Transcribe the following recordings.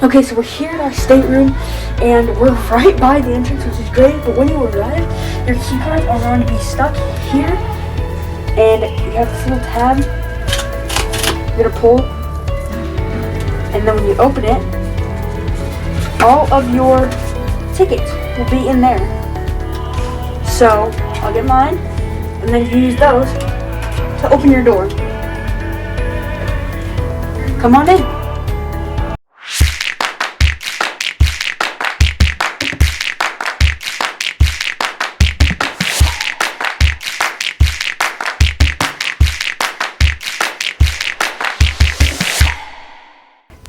Okay, so we're here at our stateroom, and we're right by the entrance, which is great. But when you arrive, your key cards are going to be stuck here, and you have this little tab. You're gonna pull, and then when you open it, all of your tickets will be in there. So I'll get mine, and then you use those to open your door. Come on in.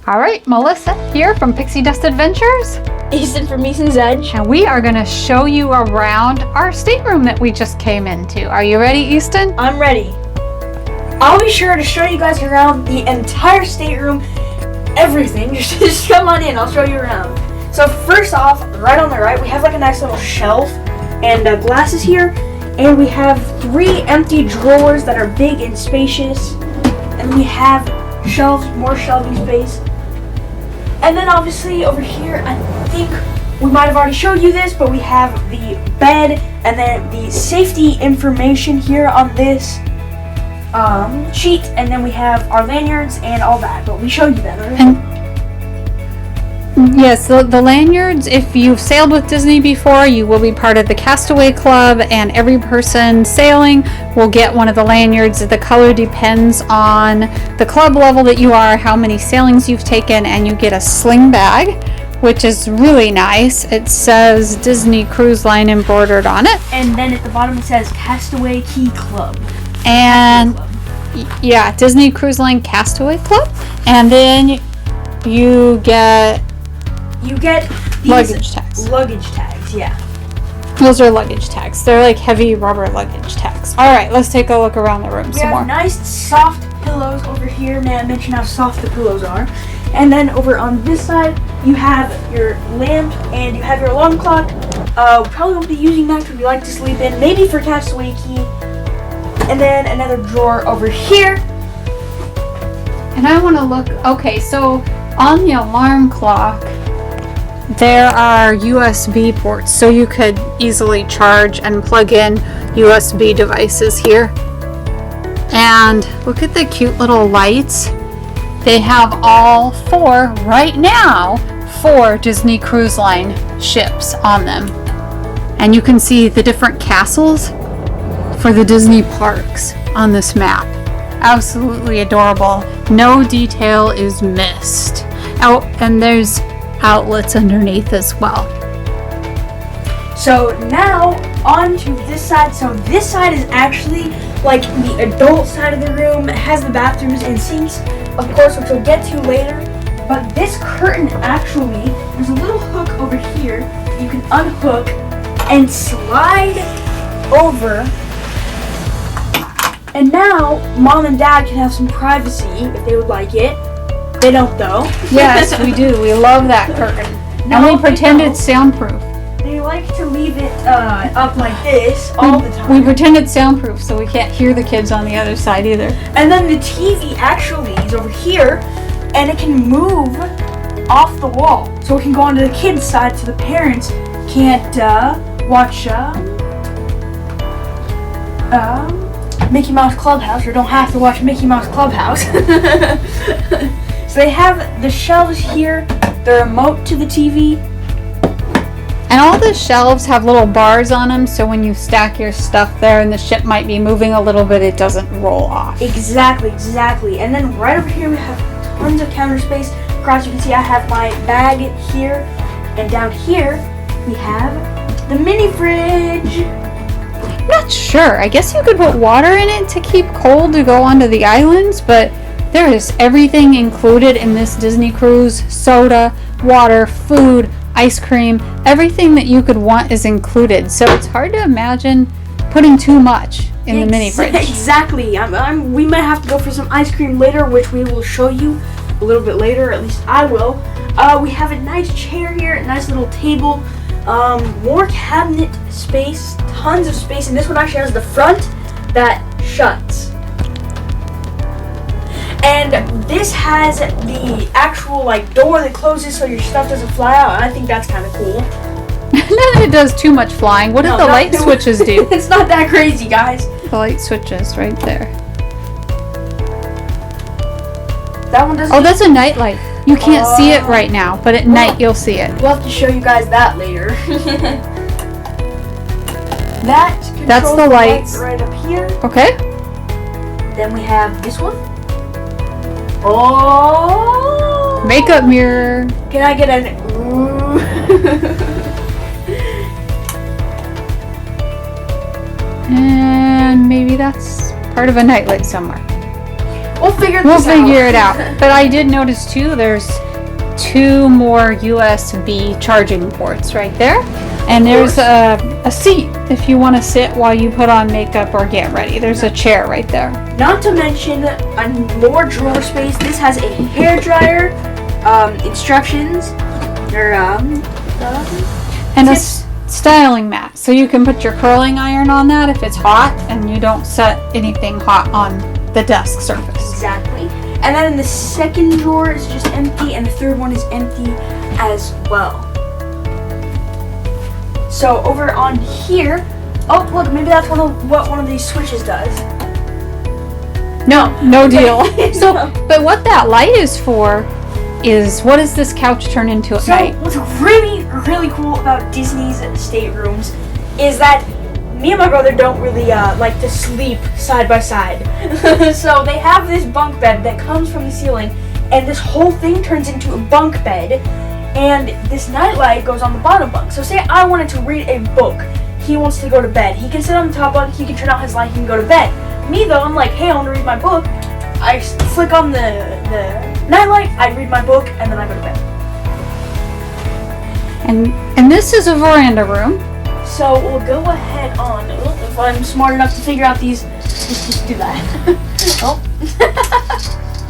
All right, Melissa here from Pixie Dust Adventures. Easton from Easton's Edge. And we are going to show you around our stateroom that we just came into. Are you ready, Easton? I'm ready. I'll be sure to show you guys around the entire stateroom, everything. Just come on in, I'll show you around. So first off, right on the right, we have like a nice little shelf and glasses here. And we have 3 empty drawers that are big and spacious. And we have shelves, more shelving space. And then obviously over here, I think we might have already showed you this, but we have the bed and then the safety information here on this sheet, and then we have our lanyards and all that, but we showed you that already. Yes, the lanyards, if you've sailed with Disney before, you will be part of the Castaway Club, and every person sailing will get one of the lanyards. The color depends on the club level that you are, how many sailings you've taken, and you get a sling bag, which is really nice. It says Disney Cruise Line embroidered on it. And then at the bottom it says Castaway Cay Club. And yeah, Disney Cruise Line Castaway Club. And then you get these luggage tags. Luggage tags, yeah. Those are luggage tags. They're like heavy rubber luggage tags. All right, let's take a look around the room We some have more. nice soft pillows over here. May I mention how soft the pillows are? And then over on this side, you have your lamp and you have your alarm clock. We probably won't be using that because we like to sleep in. Maybe for Castaway Cay. And then another drawer over here. And I want to look. Okay, so on the alarm clock, there are USB ports, so you could easily charge and plug in USB devices here. And look at the cute little lights. They have all 4 right now, 4 Disney Cruise Line ships on them. And you can see the different castles for the Disney parks on this map. Absolutely adorable. No detail is missed. Oh, and there's outlets underneath as well. So now on to this side. So this side is actually like the adult side of the room. It has the bathrooms and sinks, of course, which we'll get to later. But this curtain actually, there's a little hook over here you can unhook and slide over. And now Mom and Dad can have some privacy if they would like it. They don't though. Yes, we do. We love that curtain. And we pretend it's soundproof. They like to leave it up like this all the time. We pretend it's soundproof so we can't hear the kids on the other side either. And then the TV actually is over here, and it can move off the wall. So it can go onto the kids' side so the parents can't watch Mickey Mouse Clubhouse, or don't have to watch Mickey Mouse Clubhouse. So they have the shelves here, the remote to the TV. And all the shelves have little bars on them, so when you stack your stuff there and the ship might be moving a little bit, it doesn't roll off. Exactly. And then right over here we have tons of counter space. Across you can see I have my bag here, and down here we have the mini fridge. I'm not sure. I guess you could put water in it to keep cold to go onto the islands, but there is everything included in this Disney cruise. Soda, water, food, ice cream, everything that you could want is included. So it's hard to imagine putting too much in the mini fridge. Exactly. We might have to go for some ice cream later, which we will show you a little bit later. At least I will. We have a nice chair here, a nice little table, more cabinet space, tons of space, and this one actually has the front that shuts. And this has the actual like door that closes so your stuff doesn't fly out. And I think that's kind of cool. Not that it does too much flying. What did the light switches do? It's not that crazy, guys. The light switches right there. That one doesn't. Oh, that's a night light. You can't see it right now, but at night you'll see it. We'll have to show you guys that later. That's the lights right up here. Okay. Then we have this one. Oh! Makeup mirror. Can I get an ooh? And maybe that's part of a nightlight somewhere. We'll figure it out. But I did notice too, there's 2 more USB charging ports right there. And there's a seat if you want to sit while you put on makeup or get ready. There's a chair right there. Not to mention more drawer space. This has a hair dryer, instructions, and a styling mat. So you can put your curling iron on that if it's hot and you don't set anything hot on the desk surface. Exactly. And then in the second drawer is just empty, and the third one is empty as well. So over on here, oh look, maybe that's what one of these switches does. No deal. So, No. but what that light is for is, what does this couch turn into at night? What's really, really cool about Disney's staterooms is that me and my brother don't really like to sleep side by side. So they have this bunk bed that comes from the ceiling, and this whole thing turns into a bunk bed, and this nightlight goes on the bottom bunk. So say I wanted to read a book, he wants to go to bed, he can sit on the top bunk, he can turn out his light, he can go to bed. Me though, I'm like, hey, I want to read my book. I flick on the nightlight, I read my book, and then I go to bed. And this is a veranda room. So we'll go ahead on, if I'm smart enough to figure out these, just do that. Oh.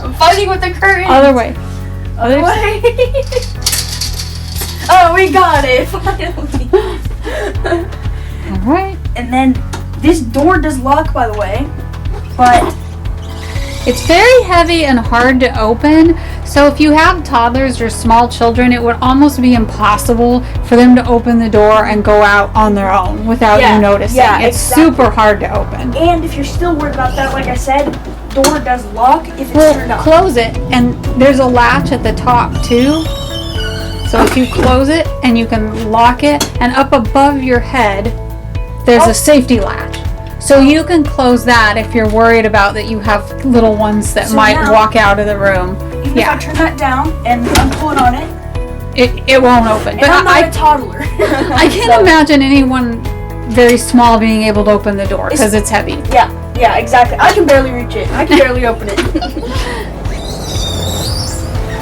I'm fighting with the curtain. Other way. Other way. Oh, we got it, finally. Alright. And then this door does lock, by the way, but it's very heavy and hard to open. So if you have toddlers or small children, it would almost be impossible for them to open the door and go out on their own without you noticing. Yeah, it's exactly. super hard to open. And if you're still worried about that, like I said, door does lock if it's turned off. Close it, and there's a latch at the top too. So if you close it and you can lock it, and up above your head, there's a safety latch. So you can close that if you're worried about that you have little ones that might walk out of the room. Even if I turn that down and I'm pulling on it, it won't open. But I'm not a toddler. I can't imagine anyone very small being able to open the door because it's heavy. Yeah, exactly. I can barely reach it. I can barely open it.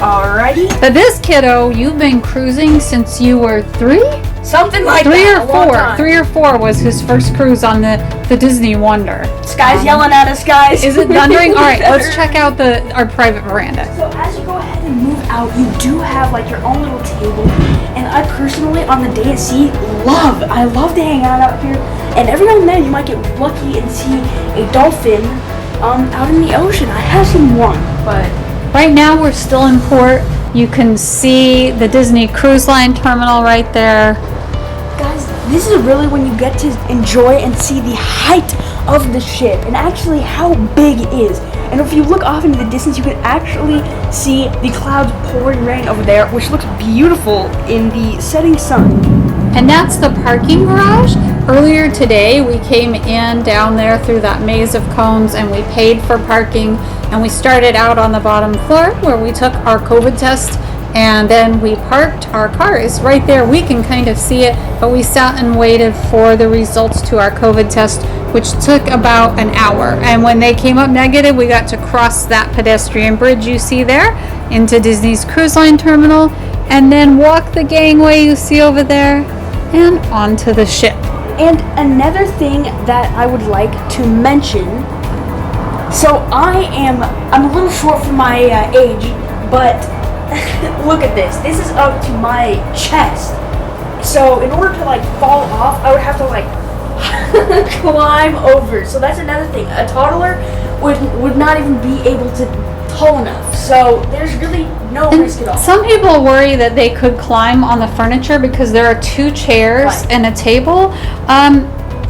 Alrighty. But this kiddo, you've been cruising since you were 3? Something like three that. or 4. 3 or 4 was his first cruise on the Disney Wonder. Sky's yelling at us, guys. Is it thundering? All right, let's check out our private veranda. So as you go ahead and move out, you do have like your own little table. And I personally, on the day at sea, I love to hang out here. And every now and then, you might get lucky and see a dolphin out in the ocean. I have seen one, but right now we're still in port. You can see the Disney Cruise Line terminal right there. Guys, this is really when you get to enjoy and see the height of the ship and actually how big it is. And if you look off into the distance, you can actually see the clouds pouring rain over there, which looks beautiful in the setting sun. And that's the parking garage. Earlier today, we came in down there through that maze of cones and we paid for parking. And we started out on the bottom floor where we took our COVID test, and then we parked our cars right there. We can kind of see it, but we sat and waited for the results to our COVID test, which took about an hour. And when they came up negative, we got to cross that pedestrian bridge you see there into Disney's Cruise Line terminal, and then walk the gangway you see over there and onto the ship. And another thing that I would like to mention, so I'm a little short for my age, but look at this. This is up to my chest. So in order to like fall off, I would have to like climb over. So that's another thing. A toddler would not even be able to tall enough, so there's really no risk at all. Some people worry that they could climb on the furniture because there are 2 chairs and a table.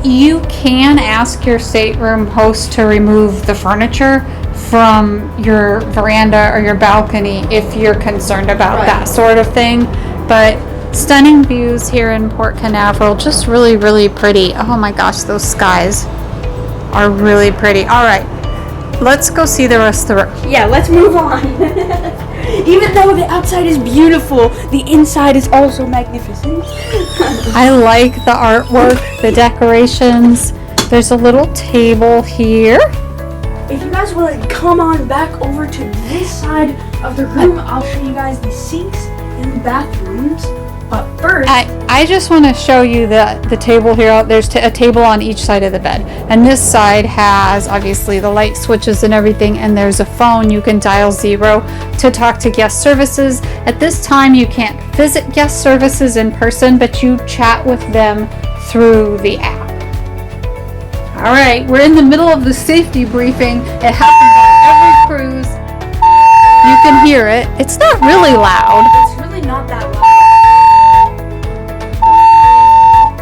You can ask your stateroom host to remove the furniture from your veranda or your balcony if you're concerned about that sort of thing. But stunning views here in Port Canaveral, just really, really pretty. Oh my gosh, those skies are really pretty. All right, let's go see the rest of the room. Yeah, let's move on. Even though the outside is beautiful, the inside is also magnificent. I like the artwork, the decorations. There's a little table here. If you guys want to come on back over to this side of the room, I'll show you guys the sinks and the bathrooms. But first, I just want to show you the table here. There's a table on each side of the bed. And this side has obviously the light switches and everything. And there's a phone. You can dial 0 to talk to guest services. At this time, you can't visit guest services in person, but you chat with them through the app. All right, we're in the middle of the safety briefing. It happens on every cruise. You can hear it. It's not really loud. it's really not that loud.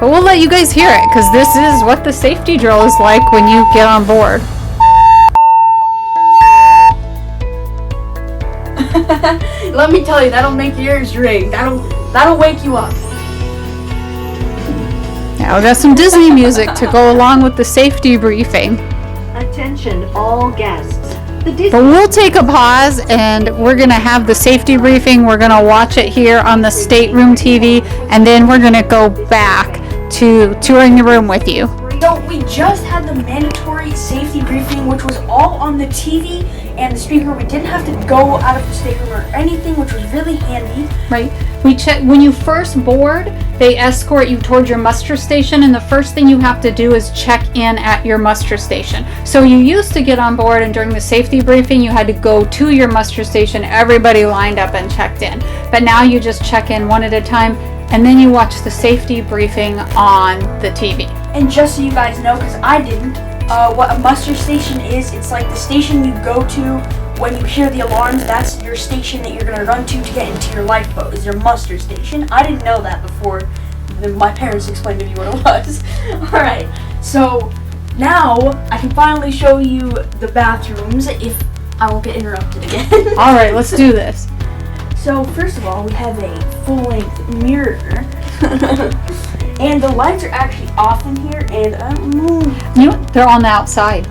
But we'll let you guys hear it because this is what the safety drill is like when you get on board. Let me tell you, that'll make your ears ring. That'll wake you up. Now we got some Disney music to go along with the safety briefing. Attention all guests. But we'll take a pause and we're going to have the safety briefing. We're going to watch it here on the Stateroom TV and then we're going to go back to touring the room with you. So we just had the mandatory safety briefing, which was all on the TV and the speaker. We didn't have to go out of the stateroom or anything, which was really handy. Right. We check when you first board, they escort you towards your muster station, and the first thing you have to do is check in at your muster station. So you used to get on board, and during the safety briefing, you had to go to your muster station. Everybody lined up and checked in. But now you just check in one at a time, and then you watch the safety briefing on the TV. And just so you guys know, because I didn't, what a muster station is, it's like the station you go to when you hear the alarms. That's your station that you're going to run to get into your lifeboat, is your muster station. I didn't know that before my parents explained to me what it was. Alright, so now I can finally show you the bathrooms if I won't get interrupted again. Alright, let's do this. So first of all, we have a full-length mirror. And the lights are actually off in here, and I don't know. You know what? They're on the outside.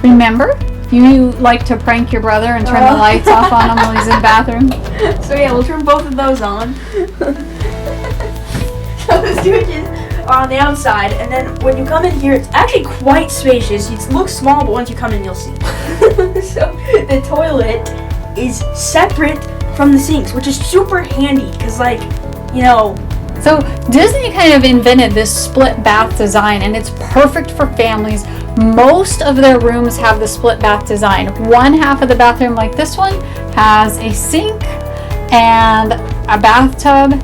Remember? You like to prank your brother and turn the lights off on him while he's in the bathroom? So yeah, we'll turn both of those on. So the switches are on the outside, and then when you come in here, it's actually quite spacious. It looks small, but once you come in, you'll see. So the toilet is separate from the sinks, which is super handy, because like, you know, so Disney kind of invented this split bath design, and it's perfect for families. Most of their rooms have the split bath design. One half of the bathroom, like this one, has a sink and a bathtub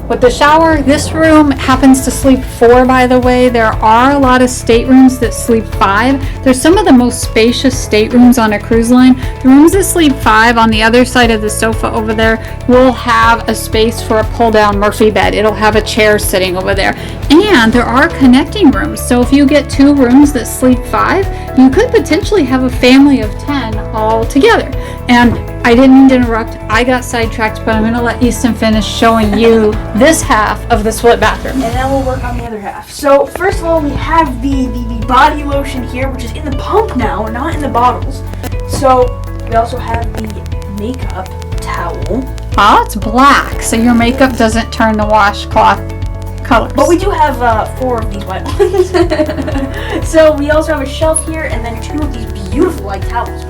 with the shower. This room happens to sleep 4, by the way. There are a lot of staterooms that sleep 5. There's some of the most spacious staterooms on a cruise line. The rooms that sleep 5 on the other side of the sofa over there will have a space for a pull-down Murphy bed. It'll have a chair sitting over there. And there are connecting rooms. So if you get 2 rooms that sleep 5, you could potentially have a family of 10 all together. And I didn't mean to interrupt. I got sidetracked, but I'm going to let Easton finish showing you this half of the split bathroom. And then we'll work on the other half. So first of all, we have the body lotion here, which is in the pump now, not in the bottles. So we also have the makeup towel. Oh, it's black, so your makeup doesn't turn the washcloth colors. But we do have 4 of these white ones. So we also have a shelf here, and then 2 of these beautiful white towels.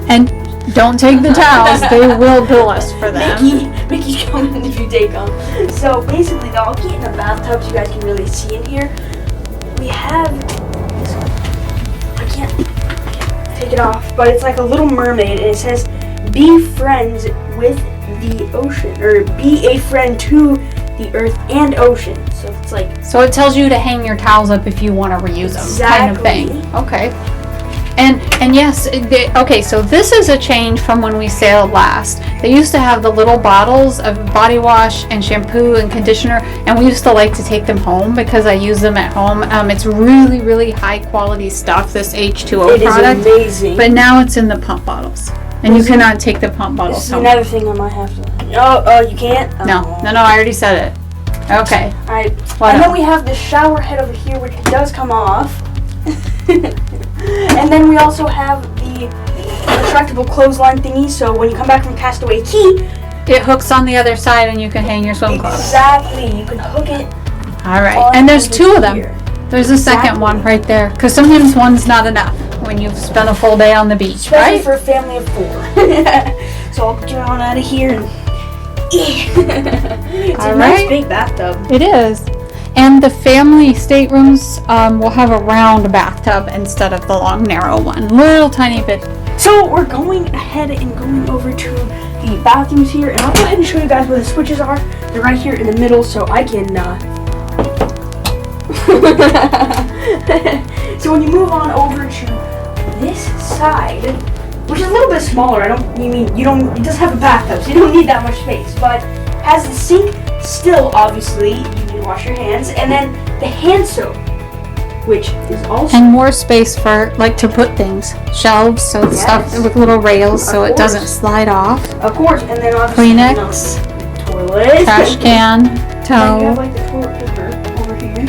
And don't take the towels, they will bill us for them. Mickey's coming if you take them. So basically, they'll all be in the bathtubs. You guys can really see in here. We have this one. I can't take it off, but it's like a little mermaid, and it says, "Be friends with the ocean," or "Be a friend to the earth and ocean." So it's like. So it tells you to hang your towels up if you want to reuse them, kind of thing. Okay. And yes, okay, so this is a change from when we sailed last. They used to have the little bottles of body wash and shampoo and conditioner, and we used to like to take them home because I use them at home. It's really, really high quality stuff, this H2O product. It is amazing. But now it's in the pump bottles, and you cannot take the pump bottles This is home. another thing I might have to... Oh, you can't? No, I already said it. Okay. Alright, What and then else? we have the shower head over here, which does come off. And then we also have the retractable clothesline thingy, so when you come back from Castaway Cay, It hooks on the other side, and you can hang your swim clothes. exactly, you can hook it. All right, on and there's over two of them. here. There's a second one right there, because sometimes one's not enough when you've spent a full day on the beach, Especially right? for a family of 4. So I'll get you on out of here and... It's a nice Alright. big bathtub. It is. And the family staterooms will have a round bathtub instead of the long, narrow one. Little tiny bit. So we're going ahead and going over to the bathrooms here, and I'll go ahead and show you guys where the switches are. They're right here in the middle, so I can. So when you move on over to this side, which is a little bit smaller, it doesn't have a bathtub, so you don't need that much space, but has the sink still, obviously. You can wash your hands, and then the hand soap, which is also. And more space for, like, to put things. Shelves, so it's stuff with little rails so it doesn't slide off. Of course, and then obviously. Kleenex, Toilet. trash can, And you have towel. like the toilet paper over here.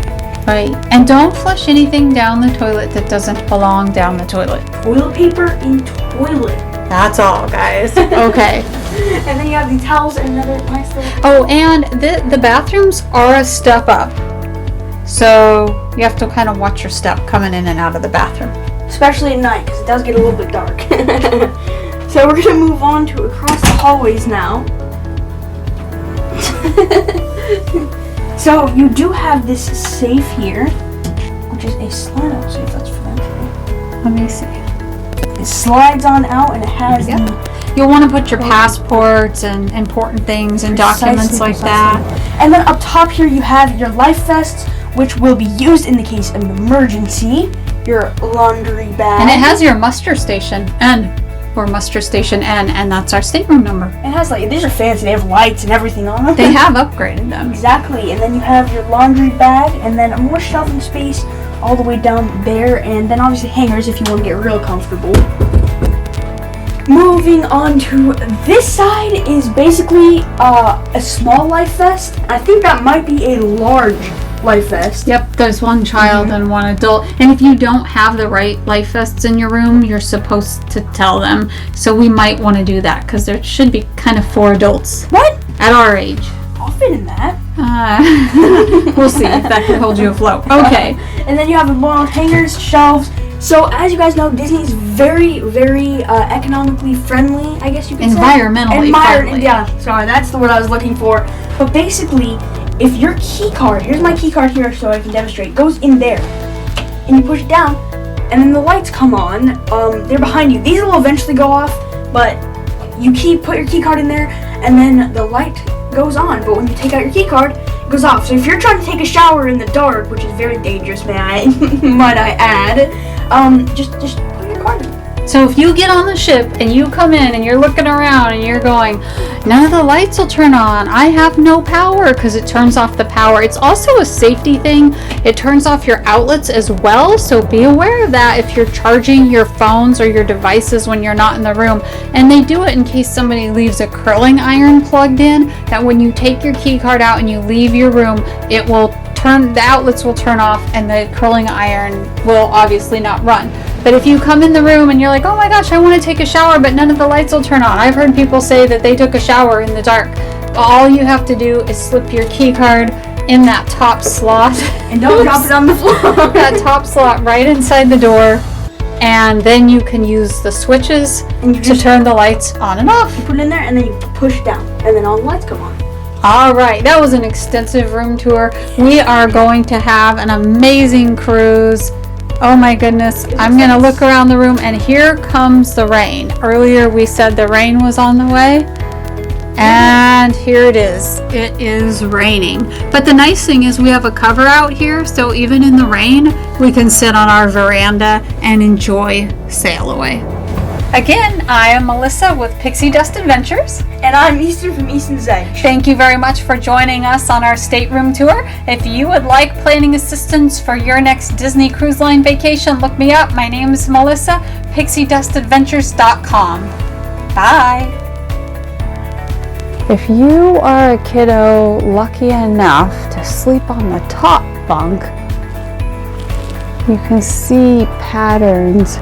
Right. And don't flush anything down the toilet that doesn't belong down the toilet. Toilet paper in toilet. That's all, guys. Okay. And then you have the towels and another nice little. Oh, and the bathrooms are a step up. So you have to kind of watch your step coming in and out of the bathroom. Especially at night, because it does get a little bit dark. So we're going to move on to across the hallways now. So you do have this safe here, which is a slide-out safe. That's for them. Let me see. It slides on out, and it has the You'll want to put your passports and important things and documents like that. And then up top here you have your life vests, which will be used in the case of an emergency. Your laundry bag. And it has your muster station N, or muster station N, and that's our stateroom number. It has these are fancy. They have lights and everything on them. They have upgraded them. Exactly. And then you have your laundry bag, and then more shelving space all the way down there, and then obviously hangers if you want to get real comfortable. Moving on to this side is basically a small life vest. I think that might be a large life vest. Yep, there's one child and one adult. And if you don't have the right life vests in your room, you're supposed to tell them. So we might want to do that because there should be kind of 4 adults What? at our age. I'll fit in that. We'll see if that can hold you afloat. Okay. And then you have more hangers, shelves. So as you guys know, Disney is very, very economically friendly, I guess you could say. Environmentally friendly. Yeah, sorry, that's the word I was looking for. But basically, if your key card, here's my key card here so I can demonstrate, goes in there, and you push it down, and then the lights come on, they're behind you. These will eventually go off, but you put your key card in there, and then the light goes on. But when you take out your key card, it goes off. So if you're trying to take a shower in the dark, which is very dangerous, might I add, just put your card in. So if you get on the ship and you come in and you're looking around and you're going, none of the lights will turn on, I have no power, because it turns off the power. It's also a safety thing. It turns off your outlets as well, so be aware of that if you're charging your phones or your devices when you're not in the room. And they do it in case somebody leaves a curling iron plugged in, that when you take your key card out and you leave your room, it will the outlets will turn off and the curling iron will obviously not run. But if you come in the room and you're like, oh my gosh, I want to take a shower, but none of the lights will turn on. I've heard people say that they took a shower in the dark. All you have to do is slip your key card in that top slot. And don't drop it on the floor. That top slot right inside the door. And then you can use the switches And you to just turn the lights on and off. put it in there, and then you push down, and then all the lights come on. All right, that was an extensive room tour. We are going to have an amazing cruise. Oh my goodness. I'm going to look around the room, and here comes the rain. Earlier we said the rain was on the way. And here it is. It is raining. But the nice thing is we have a cover out here, so even in the rain, we can sit on our veranda and enjoy Sail Away. Again, I am Melissa with Pixie Dust Adventures. And I'm Easton from Easton's Edge. Thank you very much for joining us on our stateroom tour. If you would like planning assistance for your next Disney Cruise Line vacation, look me up. My name is Melissa, pixiedustadventures.com. Bye. If you are a kiddo lucky enough to sleep on the top bunk, you can see patterns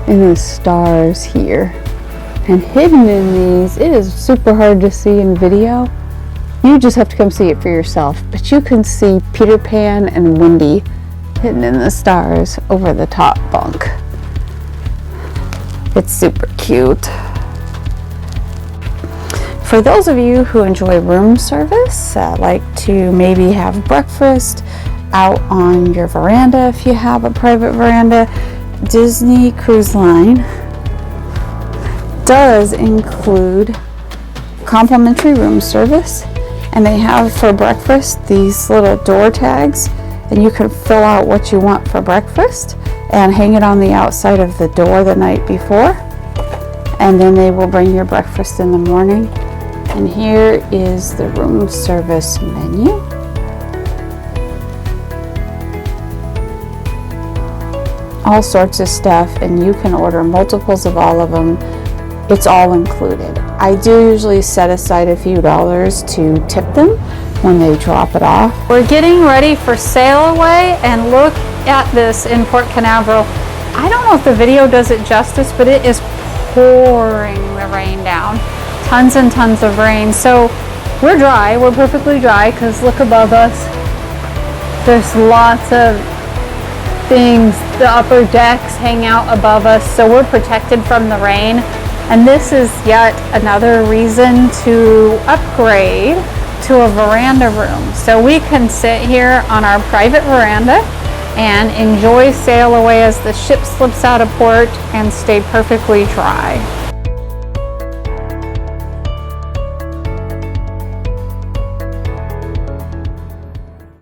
in the stars here. And hidden in these, it is super hard to see in video. You just have to come see it for yourself. But you can see Peter Pan and Wendy hidden in the stars over the top bunk. It's super cute. For those of you who enjoy room service, like to maybe have breakfast out on your veranda if you have a private veranda, Disney Cruise Line does include complimentary room service, and they have for breakfast these little door tags, and you can fill out what you want for breakfast and hang it on the outside of the door the night before, and then they will bring your breakfast in the morning. And here is the room service menu. All sorts of stuff, and you can order multiples of all of them. It's all included. I do usually set aside a few dollars to tip them when they drop it off. We're getting ready for Sail Away, and look at this in Port Canaveral. I don't know if the video does it justice, but it is pouring the rain down. Tons and tons of rain. So we're dry, we're perfectly dry, because look above us. There's lots of things, the upper decks hang out above us, so we're protected from the rain. And this is yet another reason to upgrade to a veranda room. So we can sit here on our private veranda and enjoy Sail Away as the ship slips out of port and stay perfectly dry.